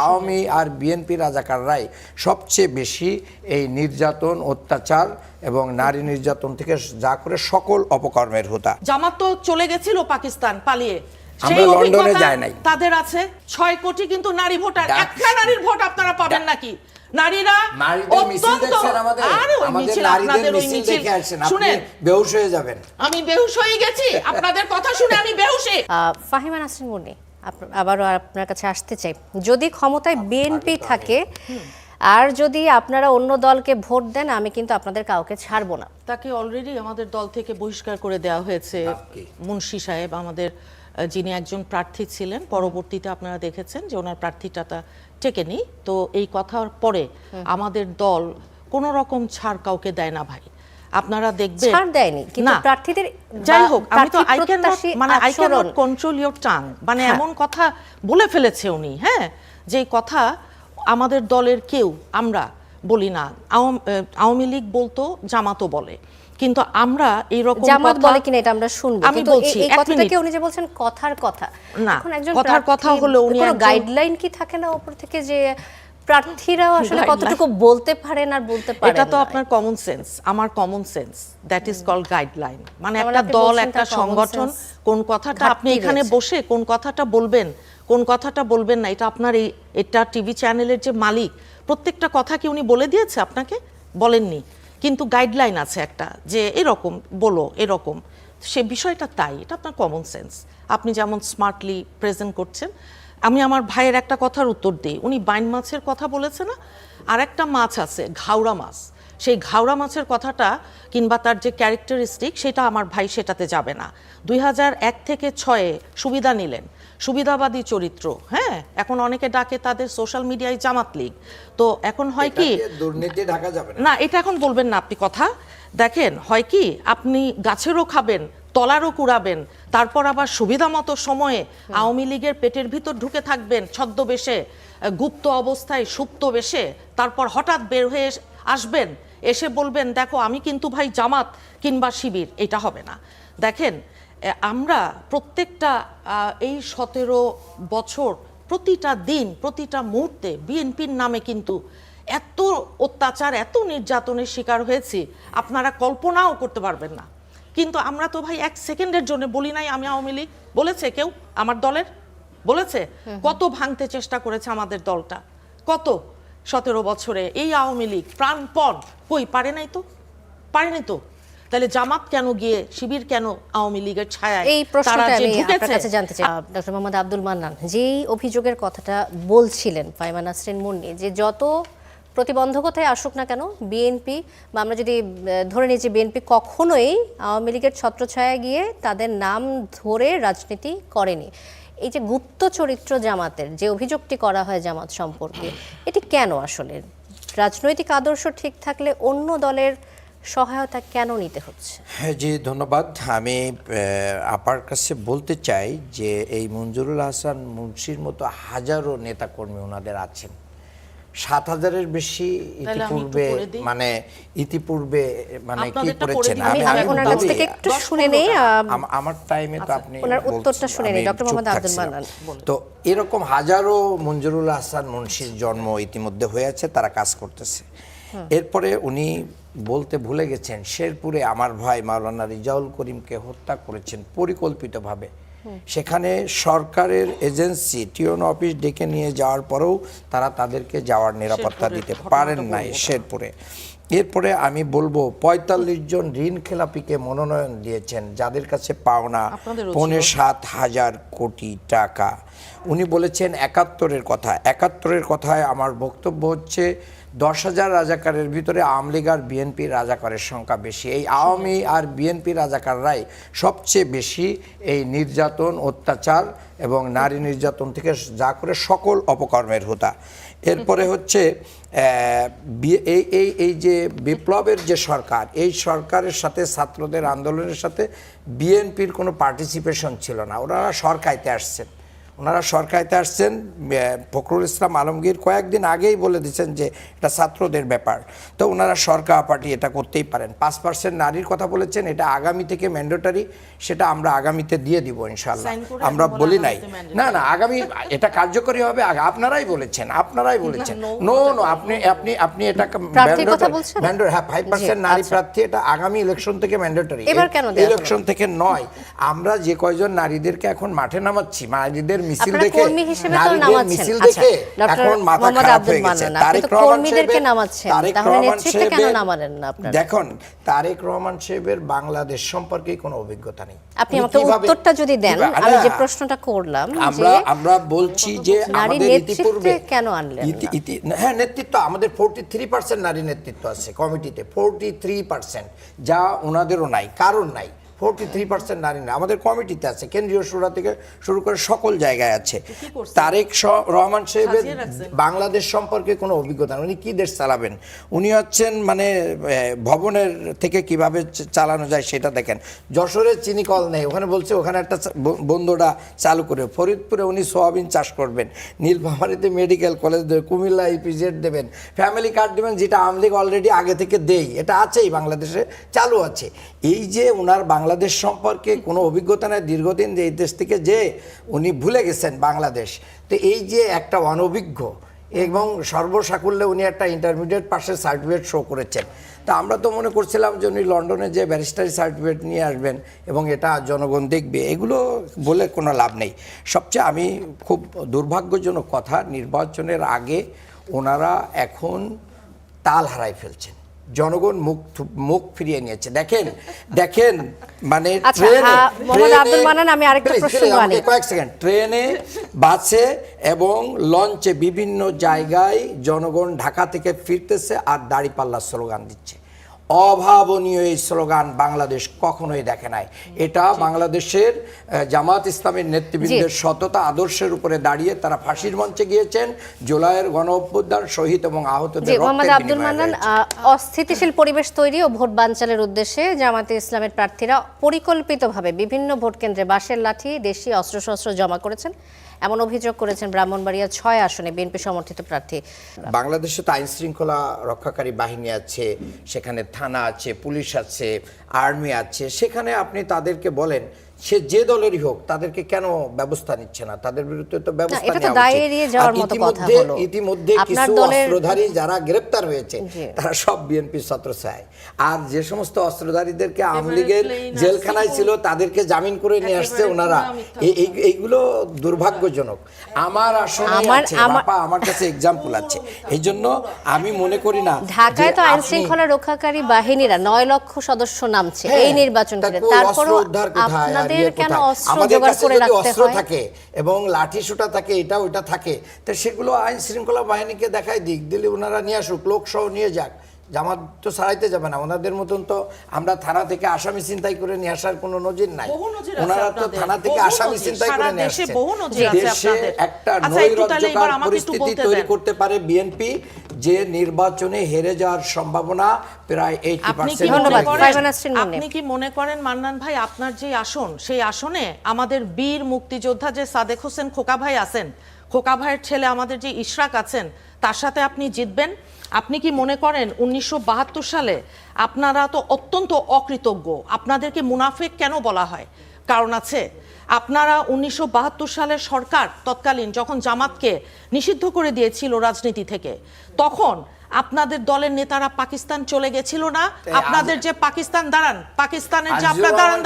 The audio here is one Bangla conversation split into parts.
আওয়ামী আর বিএনপি রাজাকাররাই সবচেয়ে বেশি এই নির্যাতন, অত্যাচার এবং নারী নির্যাতন থেকে যা করে সকল অপকর্মের হোতা। জামাত তো চলে গেছিল পাকিস্তান পালিয়ে, আমরা লন্ডনে যাই নাই। তাদের আছে 6 কোটি কিন্তু নারী ভোটার, একটা নারীর ভোট আপনারা পাবেন নাকি? নারীরা বেহুশ হয়ে যাবেন। আমি বেহুশ হয়ে গেছি আপনাদের কথা শুনে, আমি বেহুশে। ফাহিমা নাসরিন মুন্নি, আবারও আপনার কাছে আসতে চাই, যদি ক্ষমতায় বিএনপি থাকে আর যদি আপনারা অন্য দলকে ভোট দেন, আমি কিন্তু আপনাদের কাউকে ছাড়বো না। তাকে অলরেডি আমাদের দল থেকে বহিষ্কার করে দেওয়া হয়েছে। মুন্সি সাহেব আমাদের যিনি একজন প্রার্থী ছিলেন, পরবর্তীতে আপনারা দেখেছেন যে ওনার প্রার্থীটা টেকেনি। তো এই কথার পরে আমাদের দল কোনো রকম ছাড় কাউকে দেয় না ভাই, আপনারা দেখবেন। ছাড় দেয়নি কিন্তু প্রার্থীদের, যাই হোক, আমি তো I can not control your tongue, মানে এমন কথা বলে ফেলেছে উনি, হ্যাঁ, যে কথা আমাদের দলের কেউ আমরা বলি না। আওয়ামী লীগ বলতো, জামাতও বলে, কিন্তু আমরা এইরকম জামাত বলে কিনা এটা আমরা শুনবো। আমি বলছি এই কথাটাকে উনি যে বলছেন কথার কথা, না, এখন একজন কথার কথা হলো উনি কোনো গাইডলাইন কি থাকে না উপর থেকে যে প্রার্থীরাও আসলে কতটুকু বলতে পারেন আর বলতে পারেন? এটা তো আপনার কমন সেন্স, আমার common sense, that is called guideline. মানে একটা দল, একটা সংগঠন, কোন কথাটা আপনি এখানে বসে কোন কথাটা বলবেন, কোন কথাটা বলবেন না, এটা আপনার এটা টিভি চ্যানেলের যে মালিক, প্রত্যেকটা কথা কি উনি বলে দিয়েছে আপনাকে? বলেননি, কিন্তু গাইডলাইন আছে একটা, যে এরকম বলো, এরকম, সে বিষয়টা তাই। এটা আপনার কমন সেন্স, আপনি যেমন স্মার্টলি প্রেজেন্ট করছেন। আমি আমার ভাইয়ের একটা কথার উত্তর দিই, উনি বাইন মাছের কথা বলেছে না, আর একটা মাছ আছে ঘাওড়া মাছ, সেই ঘাওড়া মাছের কথাটা কিংবা তার যে ক্যারেক্টারিস্টিক, সেটা আমার ভাই সেটাতে যাবে না। 2001 থেকে 6-এ সুবিধা নিলেন, সুবিধাবাদী চরিত্র, হ্যাঁ, এখন অনেকে ডাকে তাদের সোশ্যাল মিডিয়ায় জামাত লীগ। তো এখন হয় কি, দুর্নীতি ঢাকা যাবে না, এটা এখন বলবেন না আপনি কথা। দেখেন, হয় কি, আপনি গাছেরও খাবেন, তলারও কুড়াবেন, তারপর আবার সুবিধা মতো সময়ে আওয়ামী লীগের পেটের ভিতর ঢুকে থাকবেন ছদ্মবেশে, গুপ্ত অবস্থায়, সুপ্ত বেশে, তারপর হঠাৎ বের হয়ে আসবেন, এসে বলবেন দেখো আমি কিন্তু ভাই জামাত কিংবা শিবির। এটা হবে না। দেখেন, আমরা প্রত্যেকটা এই 17 বছর প্রতিটা দিন, প্রতিটা মুহূর্তে বিএনপির নামে কিন্তু এত অত্যাচার, এত নির্যাতনের শিকার হয়েছি, আপনারা কল্পনাও করতে পারবেন না। কিন্তু আমরা তো ভাই 1 সেকেন্ডের জন্য বলি নাই আমি আওয়ামী লীগ। বলেছে কেউ আমার দলের? বলেছে? কত ভাঙতে চেষ্টা করেছে আমাদের দলটা, কত 17 বছরে এই আওয়ামী লীগ প্রাণপণ, কই পারে নাই তো, পারে নাই তো। তাহলে জামাত কেন গিয়ে, শিবির কেন আওয়ামী লীগের ছায়ায়? এই প্রশ্নটা আমি আপনার কাছে জানতে চাই। ডক্টর মোহাম্মদ আব্দুল মান্নান, যেই অভিযোগের কথাটা বলছিলেন ফাহিমা নাসরিন মুন্নি, যে যত প্রতিবন্ধকতায় আসুক না কেন বিএনপি, বা আমরা যদি ধরে নিই যে বিএনপি কখনোই আওয়ামী লীগের ছত্রছায়ায় গিয়ে তাদের নাম ধরে রাজনীতি করেনি, এই যে গুপ্ত চরিত্র জামাতের যে অভিযোগটি করা হয় জামাত সম্পর্কে, এটি কেন? আসলে রাজনৈতিক আদর্শ ঠিক থাকলে অন্য দলের সহায়তা কেন নিতে হচ্ছে? হ্যাঁ জি, ধন্যবাদ। আমি আপার কাছে বলতে চাই যে এই মঞ্জুরুল হাসান মুন্সির মতো হাজারো নেতাকর্মী ওনাদের আছেন, 7000-এর বেশি ইতিপূর্বে মানে কি করেছেন। আমি ওনার কাছ থেকে একটু শুনে নেই, আমার টাইমে তো আপনি ওনার উত্তরটা শুনে নেই ডক্টর মোহাম্মদ আব্দুল মান্নান। তো এরকম হাজারো মঞ্জুরুল হাসান মুন্সির জন্ম ইতিমধ্যে হয়েছে, তারা কাজ করতেছে। এরপরে উনি বলতে ভুলে গেছেন, শেরপুরে আমার ভাই মাওলানা রিজাউল করিমকে হত্যা করেছেন পরিকল্পিতভাবে। সেখানে সরকারের এজেন্সি টিওন অফিস ডেকে নিয়ে যাওয়ার পরেও তারা তাদেরকে যাওয়ার নিরাপত্তা দিতে পারেন নাই শেরপুরে। এরপরে আমি বলবো 45 জন ঋণ খেলাপিকে মনোনয়ন দিয়েছেন, যাদের কাছে পাওনা 7,500 কোটি টাকা। উনি বলেছেন 71-এর কথা। 71-এর কথায় আমার বক্তব্য হচ্ছে 10,000 রাজাকারের ভিতরে আওয়ামী লীগ আর বিএনপির রাজাকারের সংখ্যা বেশি। এই আওয়ামী আর বিএনপি রাজাকাররাই সবচেয়ে বেশি এই নির্যাতন, অত্যাচার এবং নারী নির্যাতন থেকে যা করে সকল অপকর্মের হোতা। এরপরে হচ্ছে এই যে বিপ্লবের যে সরকার, এই সরকারের সাথে ছাত্রদের আন্দোলনের সাথে বিএনপির কোনো পার্টিসিপেশন ছিল না। ওনারা সরকাইতে আসছেন, ওনারা সরকারিতে আসছেন, ফখরুল ইসলাম আলমগীর কয়েকদিন আগেই বলে দিয়েছেন যে এটা ছাত্রদের ব্যাপার, তো ওনারা সরকার পার্টি এটা করতেই পারেন। 5% নারীর কথা বলেছেন, এটা আগামী থেকে ম্যান্ডেটরি, সেটা আমরা আগামীতে দিয়ে দিব ইনশাআল্লাহ। Sign করে আমরা বলা বলি নাই, আগামীতে mandatory। না না আগামী এটা কার্যকরী হবে, আপনারাই বলেছেন, আপনারাই বলেছেন। নো নো, আপনি আপনি আপনি এটা প্রার্থীর কথা বলছেন? হ্যাঁ 5% নারী আচ্ছা। প্রার্থী, এটা আগামী ইলেকশন থেকে ম্যান্ডেটরি, এবার কেন দেয়া হলো? ইলেকশন থেকে নয়। আমরা যে কয়জন নারীদেরকে এখন মাঠে নামাচ্ছি, নারীদের মিছিল আপনারা দেখে, কর্মী হিসেবে তো নারীদের নামাচ্ছেন। মিছিল আচ্ছা, দেখে ডক্টর এখন মাথা মোহাম্মদ খারাপ আব্দুল হয়ে গেছে। মান্নান, আপনি তো কর্মীদেরকে নামাচ্ছেন, তাহলে নেতৃত্বে কেন নামালেন না আপনারা? দেখুন, তারেক রহমান সাহেবের বাংলাদেশ সম্পর্কে কোনো অভিজ্ঞতা নেই। আপনি আমাকে উত্তরটা যদি দেন, আমি যে প্রশ্নটা করলাম যে আমরা বলছি যে নারী আমাদের নেতৃত্বে ইতিপূর্বে কেন আনলেন না? হ্যাঁ নেতৃত্ব আমাদের 43% নারী নেতৃত্ব আছে কমিটিতে, 43%, যা ওনাদেরও নাই, কারণ নাই। 43% নারী না আমাদের কমিটিতে আছে, কেন্দ্রীয় শুরা থেকে শুরু করে সকল জায়গায় আছে। তারেক রহমান সাহেবের বাংলাদেশ সম্পর্কে কোনো অভিজ্ঞতা নেই। উনি কি দেশ চালাবেন, উনি হচ্ছেন মানে ভবনের থেকে কিভাবে চালানো যায় সেটা দেখেন। যশোরে চিনি কল নেই, ওখানে বলছে ওখানে একটা বন্ধুরা চালু করে, ফরিদপুরে উনি সোয়াবিন চাষ করবেন, নীলফামারীতে মেডিকেল কলেজ দেবেন, কুমিল্লা ইপিজেড দেবেন, ফ্যামিলি কার্ড দেবেন, যেটা আওয়ামী লীগ অলরেডি আগে থেকে দেই, এটা আছেই বাংলাদেশে চালু আছে। এই যে ওনার বাংলাদেশ সম্পর্কে কোনো অভিজ্ঞতা নেই, দীর্ঘদিন যে এই দেশ থেকে যে উনি ভুলে গেছেন বাংলাদেশ, তো এই যে একটা অনভিজ্ঞ এবং সর্বসাকুল্যে উনি একটা ইন্টারমিডিয়েট পাশের সার্টিফিকেট শো করেছেন। তা আমরা তো মনে করছিলাম যে উনি লন্ডনে যে ব্যারিস্টারি সার্টিফিকেট নিয়ে আসবেন এবং এটা জনগণ দেখবে, এগুলো বলে কোনো লাভ নেই। সবচেয়ে আমি খুব দুর্ভাগ্যজনক কথা, নির্বাচনের আগে ওনারা এখন তাল হারাই ফেলছেন, জনগণ মুখ ফিরিয়ে নিয়েছে। দেখেন দেখেন মানে মোহাম্মদ আব্দুল মান্নান, আমি আরেকটা প্রশ্ন আনি, কয়েক সেকেন্ড, ট্রেনে, বাসে এবং লঞ্চে বিভিন্ন জায়গায় জনগণ ঢাকা থেকে ফিরতেছে আর দাঁড়িপাল্লা স্লোগান দিচ্ছে। অভাবনীয় এই স্লোগান বাংলাদেশ কখনোই দেখে নাই। এটা বাংলাদেশের জামাত ইসলামের নেতৃবৃন্দের সততা আদর্শের উপরে দাঁড়িয়ে তারা ফাঁসির মঞ্চে গিয়েছেন। জুলাইয়ের গণঅভ্যুত্থান, শহীদ এবং আহতদের মোহাম্মদ আব্দুল মান্নান, অস্থিতিশীল পরিবেশ তৈরি ও ভোট বানচালের উদ্দেশ্যে জামাতে ইসলামের প্রার্থীরা পরিকল্পিতভাবে বিভিন্ন ভোট কেন্দ্রে বাঁশের লাঠি, দেশি অস্ত্রশস্ত্র জমা করেছেন, এমন অভিযোগ করেছেন ব্রাহ্মণবাড়িয়া 6 আসনে বিএনপি সমর্থিত প্রার্থী। বাংলাদেশে তো আইন শৃঙ্খলা রক্ষাকারী বাহিনী আছে, সেখানে থানা আছে, পুলিশ আছে, আর্মি আছে, সেখানে আপনি তাদেরকে বলেন সে যে দলেরই হোক তাদেরকে কেন ব্যবস্থা নিচ্ছে না, তাদের বিরুদ্ধে তো ব্যবস্থা নেওয়া উচিত। ইতিমধ্যে কিছু অস্ত্রধারী যারা গ্রেপ্তার হয়েছে তারা সব বিএনপির ছত্রছায়ায়, আর যে সমস্ত অস্ত্রধারীদেরকে আওয়ামী লীগের জেলখানায় ছিল তাদেরকে জামিন করে নিয়ে আসছে ওনারা, এইগুলো দুর্ভাগ্যজনক। আমার আসলে আমার কাছে এক্সাম্পল আছে, এই জন্য আমি মনে করি না ঢাকায় তো আইন শৃঙ্খলা রক্ষাকারী বাহিনীরা 9 লক্ষ সদস্য নামছে এই নির্বাচন করে, তারপরও আপনাদের কেন অস্ত্র জোগাড় করে রাখতে হয়? থাকে এবং লাঠি সোটা থাকে, এটা ওটা থাকে, তো সেগুলো আইন শৃঙ্খলা বাহিনীকে দেখায়, দিক দিলে ওনারা নিয়ে আসুক, লোকসহ নিয়ে যাক। জামাত তো ছাড়াইতে যাবে না, ওনাদের মতন তো আমরা থানা থেকে আসামি চিন্তাই করে নিয়ে আসার কোনো নজির নাই। ওনারা তো থানা থেকে আসামি চিন্তাই করে নিয়ে আসছে। দেশে একটা নৈরাজ্যকর পরিস্থিতি তৈরি করতে পারে বিএনপি, যে নির্বাচনে হেরে যাওয়ার সম্ভাবনা প্রায় 80%। আপনি কি মনে করেন মান্নান ভাই, আপনার যে আসন, সেই আসনে আমাদের বীর মুক্তিযোদ্ধা যে সাদেক হোসেন খোকা ভাই আছেন, খোকা ভাইয়ের ছেলে আমাদের যে ইশরাক আছেন, তার সাথে আপনি জিতবেন? আপনি কি মনে করেন 1972 সালে আপনারা তো অত্যন্ত অকৃতজ্ঞ, আপনাদেরকে মুনাফিক কেন বলা হয়? কারণ আছে। আপনারা 1972 সালের সরকার তৎকালীন যখন জামাতকে নিষিদ্ধ করে দিয়েছিল রাজনীতি থেকে, তখন আপনাদের দলের নেতারা পাকিস্তান চলে গেছিল না? আপনাদের যে পাকিস্তান দাঁড়ান, পাকিস্তানের যে আপনারা দাঁড়ান,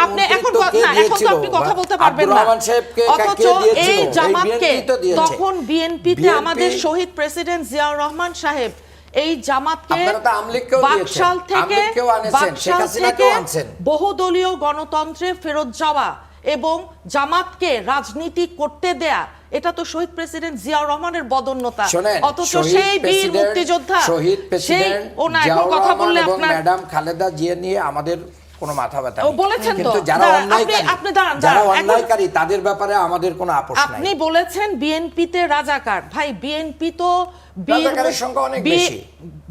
আপনি এখন তো আপনি কথা বলতে পারবেন না। অথচ এই জামাতকে তখন বিএনপিতে আমাদের শহীদ প্রেসিডেন্ট জিয়াউর রহমান সাহেব এই জামাতকে বাকশাল থেকে বহুদলীয় গণতন্ত্রে ফেরত যাওয়া এবং জামাতকে রাজনীতি করতে দেয়া, এটা তো শহীদ প্রেসিডেন্ট জিয়াউর রহমানের বদন্যতা। অথচ সেই বীর মুক্তিযোদ্ধা, শহীদ প্রেসিডেন্ট জিয়াউর রহমান এবং ম্যাডাম খালেদা জিয়া নিয়ে আমাদের কোনো মাথা ব্যথা নেই, বলেছেন তো, কিন্তু যারা অন্যায়কারী তাদের ব্যাপারে আমাদের কোনো আপোষ নাই। আপনি বলেছেন বিএনপিতে রাজাকার, ভাই বিএনপি তো রাজাকারের সংখ্যা অনেক বেশি।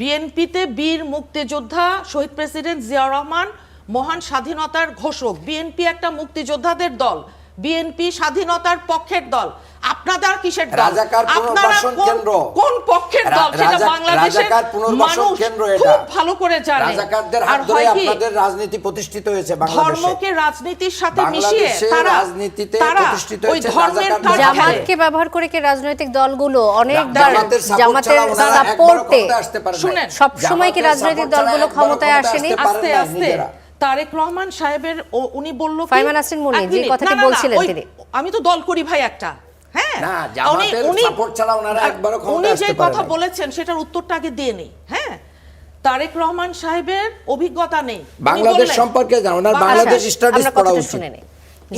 বিএনপিতে বীর মুক্তিযোদ্ধা শহীদ প্রেসিডেন্ট জিয়াউর রহমান মহান স্বাধীনতার ঘোষক, বিএনপি একটা মুক্তিযোদ্ধাদের দল, বিএনপি স্বাধীনতার পক্ষের দল, আপনাদের কিসের দল? রাজাকার পুনর্বাসন কেন্দ্র। কোন পক্ষের দল সেটা বাংলাদেশের রাজাকার পুনর্বাসন মানুষ কেন্দ্র খুব ভালো করে জানে। রাজাকারদের হাত ধরে আপনাদের রাজনীতি প্রতিষ্ঠিত হয়েছে বাংলাদেশে। ধর্মকে রাজনীতির সাথে মিশিয়ে বাংলাদেশের তারা রাজনীতিতে প্রতিষ্ঠিত ওই হয়েছে ধর্মের রাজাকার। কাজ খেলে। জামাতকে ব্যবহার করে কি রাজনৈতিক দলগুলো অনেকবার জামাতের জামাতের সাপোর্টে শুনেন, সব সময় কি রাজনৈতিক দলগুলো ক্ষমতায় আসেনি? আস্তে আস্তে তারেক রহমান সাহেবের উনি বলল কি, ফাইমান নাসরিন মুন্নি যে কথাটি বলছিলেন তিনি, আমি তো দল করি ভাই একটা, হ্যাঁ না, জামাতের সাপোর্ট ছাড়া ওনারা একবারও ক্ষমতায় উনি আসতে যে পারেন কথা নাই। বলেছেন সেটার উত্তরটা আগে দিয়ে নেই। হ্যাঁ, তারেক রহমান সাহেবের অভিজ্ঞতা নেই বাংলাদেশ সম্পর্কে জানো না, বাংলাদেশ স্টাডিজ আমরা পড়া কথাটা উচিত। শুনে নেই।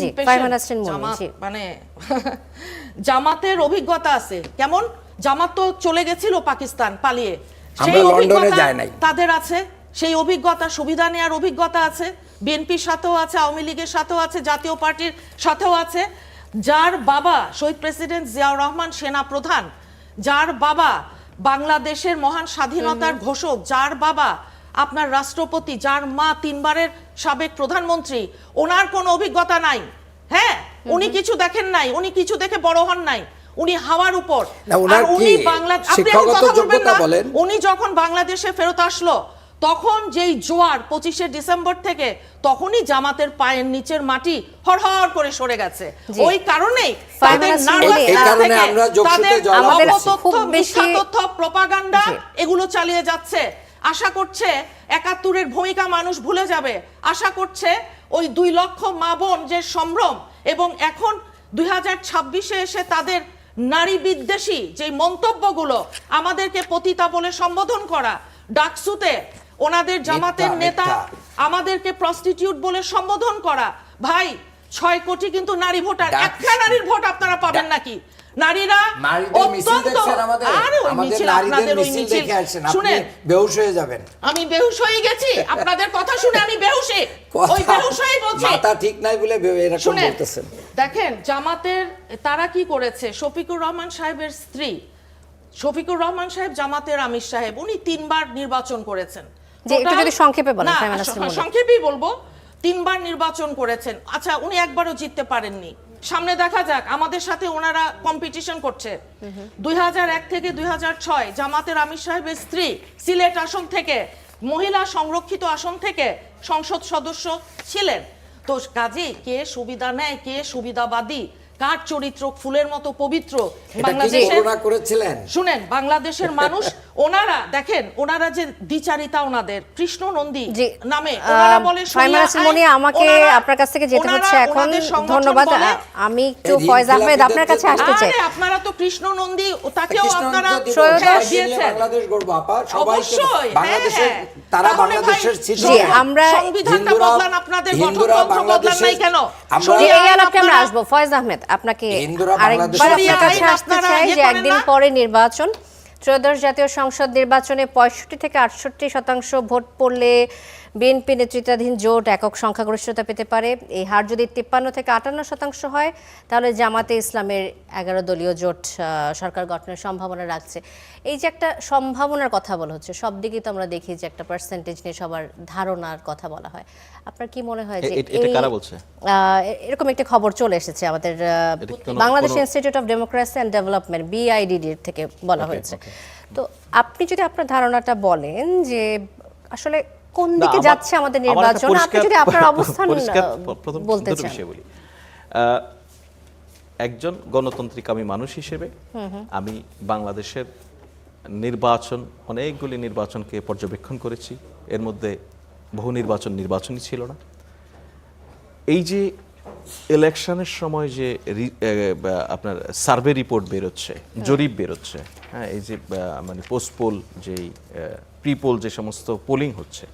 জি, ফাইমান নাসরিন মুন্নি, জি। মানে জামাতের অভিজ্ঞতা আছে কেমন? জামাত তো চলে গেছিল পাকিস্তান পালিয়ে, সেই আমরা লন্ডনে অভিজ্ঞতা যাই নাই। তাদের আছে, সেই অভিজ্ঞতা, সুবিধা নেওয়ার অভিজ্ঞতা আছে, বিএনপির সাথেও আছে, আওয়ামী লীগের সাথেও আছে, জাতীয় পার্টির সাথেও আছে। যার বাবা শহীদ প্রেসিডেন্ট জিয়াউর রহমান সেনা প্রধান, যার বাবা বাংলাদেশের মহান স্বাধীনতার ঘোষক, যার বাবা আপনার রাষ্ট্রপতি, যার মা 3 বারের সাবেক প্রধানমন্ত্রী, ওনার কোনো অভিজ্ঞতা নাই। হ্যাঁ, উনি কিছু দেখেন নাই, উনি কিছু দেখে বড় হন নাই, উনি হাওয়ার উপর। না, ওনার আর উনি কি বাংলা, আপনি এখন শিক্ষাগত কথা বলবেন যোগ্যতা না? বলেন? উনি যখন বাংলাদেশে ফেরত আসলো তখন যেই জোয়ার 25শে ডিসেম্বর থেকে, তখনই জামাতের পায়ের নিচের মাটি হরহর করে সরে গেছে। জি। ওই কারণেই ফাইমান তাদের নাসরিন নার্ভাস এই কারণে থেকে আমরা যোগসূত্রে তাদের জবাব আমাদের দিচ্ছি। খুব অপতথ্য, বেশি মিথ্যা তথ্য, প্রপাগান্ডা জি। এগুলো চালিয়ে যাচ্ছে। আশা করছে 71-এর ভূমিকা মানুষ ভুলে যাবে। আশা করছে ওই 2 লক্ষ মা বোন যে সম্ভ্রম, এবং এখন 2026-এ এসে তাদের নারী বিদ্বেষী যে মন্তব্যগুলো, আমাদেরকে পতিতা বলে সম্বোধন করা, ডাকসুতে ওনাদের জামাতের মিথ্যা, নেতা মিথ্যা। আমাদেরকে প্রস্টিটিউট বলে সম্বোধন করা। ভাই, 6 কোটি কিন্তু নারী ভোটার, ডাকসু- একটা নারীর ভোট আপনারা পাবেন নাকি? নারীরা নারীদের মিছিল অত্যন্ত, দেখছেন আমাদের? আরে ওই আমাদের মিছিল, নারীদের আপনাদের ওই মিছিল মিছিল দেখে আসেন, আপনি শুনেন, বেহুশ হয়ে যাবেন। আমি বেহুশ হয়ে গেছি আপনাদের কথা শুনে, আমি বেহুশে, ওই বেহুশ হয়ে বলছি। মাথা ঠিক নাই বলে এরকম শুনেন, বলতেছেন। দেখেন জামাতের তারা কি করেছে। শফিকুর রহমান সাহেবের স্ত্রী, শফিকুর রহমান সাহেব জামাতের আমির সাহেব, উনি 3 বার নির্বাচন করেছেন। যে একটু যদি সংক্ষেপে বলেন, না, ফাইমান নাসরিন মুন্নি। সংক্ষেপেই বলবো, 3 বার নির্বাচন করেছেন। আচ্ছা, উনি একবারও জিততে পারেননি। সামনে দেখা যাক, আমাদের সাথে ওনারা কম্পিটিশন করছে। 2001 থেকে 2006 জামাতের আমির সাহেবের স্ত্রী সিলেট আসন থেকে, মহিলা সংরক্ষিত আসন থেকে সংসদ সদস্য ছিলেন। তো কাজে কে সুবিধা নেয়, কে সুবিধাবাদী, কার চরিত্র ফুলের মতো পবিত্র, এটা কি বাংলাদেশের করোনা করেছিলেন? শুনেন, বাংলাদেশের মানুষ, ওনারা দেখেন, ওনারা যে দ্বিচারিতা, ওনাদের কৃষ্ণ নন্দী জি, নামে ওনারা বলে ফাইমান নাসরিন মুন্নি, আমাকে আপনার কাছ থেকে যেতে হচ্ছে এখন। ধন্যবাদ। আমি একটু এই ফয়েজ আহমেদ খিলাফিদের আপনার কাছে আসতে চাই। আপনারা তো কৃষ্ণ নন্দী, তাকেও কৃষ্ণ আপনারা নন্দী সৈয়দ সবাইকে নিয়ে দিয়েছেন। বাংলাদেশ গড়ব আপা, সবাইকে অবশ্যই, বাংলাদেশের, হ্যাঁ, তারা তাহলে বাংলাদেশের ভাই, ছিল। জি, আমরা সংবিধানটা বদলান, আপনাদের হিন্দুরা গঠনতন্ত্র বদলান নাই কেন? আমরা যে এই আলাপে আমরা আপনারা- আসবো। ফয়েজ আহমেদ, আপনাকে হিন্দুরা আরেকবার বাংলাদেশের আপনার কাছে আইন আসতে আপনারা চাই ইয়ে যে করেন একদিন না? পরে নির্বাচন, ত্রয়োদশ জাতীয় সংসদ নির্বাচনে 65 থেকে 68% ভোট পড়লে বিএনপি নেতৃত্বাধীন জোট একক সংখ্যাগরিষ্ঠতা পেতে পারে। এই হার যদি 53 থেকে 58% হয়, তাহলে জামাতে ইসলামের 11 দলীয় জোট সরকার গঠনের সম্ভাবনা রাখছে। এই যে একটা সম্ভাবনার কথা বলা হচ্ছে, সব দিকেই তো আমরা দেখি যে একটা পার্সেন্টেজ নিয়ে সবার ধারণার কথা বলা হয়। আপনার কি মনে হয় যে এটা কারা বলছে? এরকম একটা খবর চলে এসেছে আমাদের Bangladesh institute of democracy and development, BIDD থেকে বলা হয়েছে। তো আপনি যদি আপনার ধারণাটা বলেন যে আসলে কোন দিকে যাচ্ছে আমাদের নির্বাচন, আপনি যদি আপনার অবস্থান বলতে চান। একজন গণতান্ত্রিকামী মানুষ হিসেবে আমি বাংলাদেশের নির্বাচন, অনেকগুলি নির্বাচনকে পর্যবেক্ষণ করেছি। এর মধ্যে বহু নির্বাচনই ছিল না। এই যে ইলেকশনের সময় যে আপনার সার্ভে রিপোর্ট বেরোচ্ছে, জরিপ বেরোচ্ছে, হ্যাঁ, এই যে মানে পোস্ট পোল, যেই প্রি পোল, যে সমস্ত পোলিং হচ্ছে,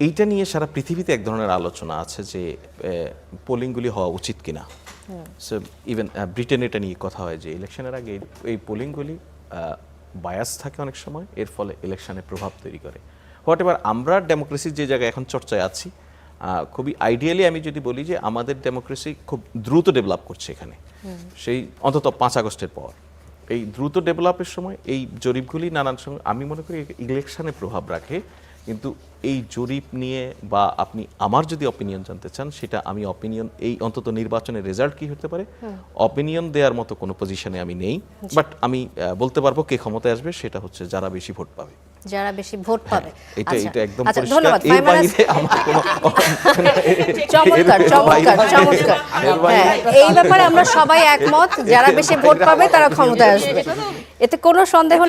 এইটা নিয়ে সারা পৃথিবীতে এক ধরনের আলোচনা আছে যে পোলিংগুলি হওয়া উচিত কিনা। সো ইভেন ব্রিটেনে এটা নিয়ে কথা হয় যে ইলেকশনের আগে এই পোলিংগুলি বায়াস থাকে অনেক সময়, এর ফলে ইলেকশনে প্রভাব তৈরি করে। হোয়াট এভার, আমরা ডেমোক্রেসির যে জায়গায় এখন চর্চায় আছি, খুবই আইডিয়ালি আমি যদি বলি যে আমাদের ডেমোক্রেসি খুব দ্রুত ডেভেলপ করছে এখানে, সেই অন্তত 5 আগস্টের পর। এই দ্রুত ডেভেলপের সময় এই জরিপগুলি নানান সময় আমি মনে করি ইলেকশনে প্রভাব রাখে, কিন্তু এই জরিপ নিয়ে বা আপনি আমার যদি অপিনিয়ন জানতে চান, সেটা আমি অপিনিয়ন এই অন্তত নির্বাচনের রেজাল্ট কি হতে পারে অপিনিয়ন দেওয়ার মতো কোনো পজিশনে আমি নেই, বাট আমি বলতে পারবো কে ক্ষমতায় আসবে, সেটা হচ্ছে যারা বেশি ভোট পাবে। যারা বেশি ভোট পাবে। এটা আচ্ছা, এটা একদম আচ্ছা, পরিষ্কার। ধন্যবাদ। এর ফাইমানা বাইরে আমার কোনো চমৎকার চমৎকার চমৎকার। হ্যাঁ, এই ব্যাপারে আমরা সবাই একমত, যারা বেশি ভোট পাবে তারা ক্ষমতায় আসবে, এতে কোনো সন্দেহ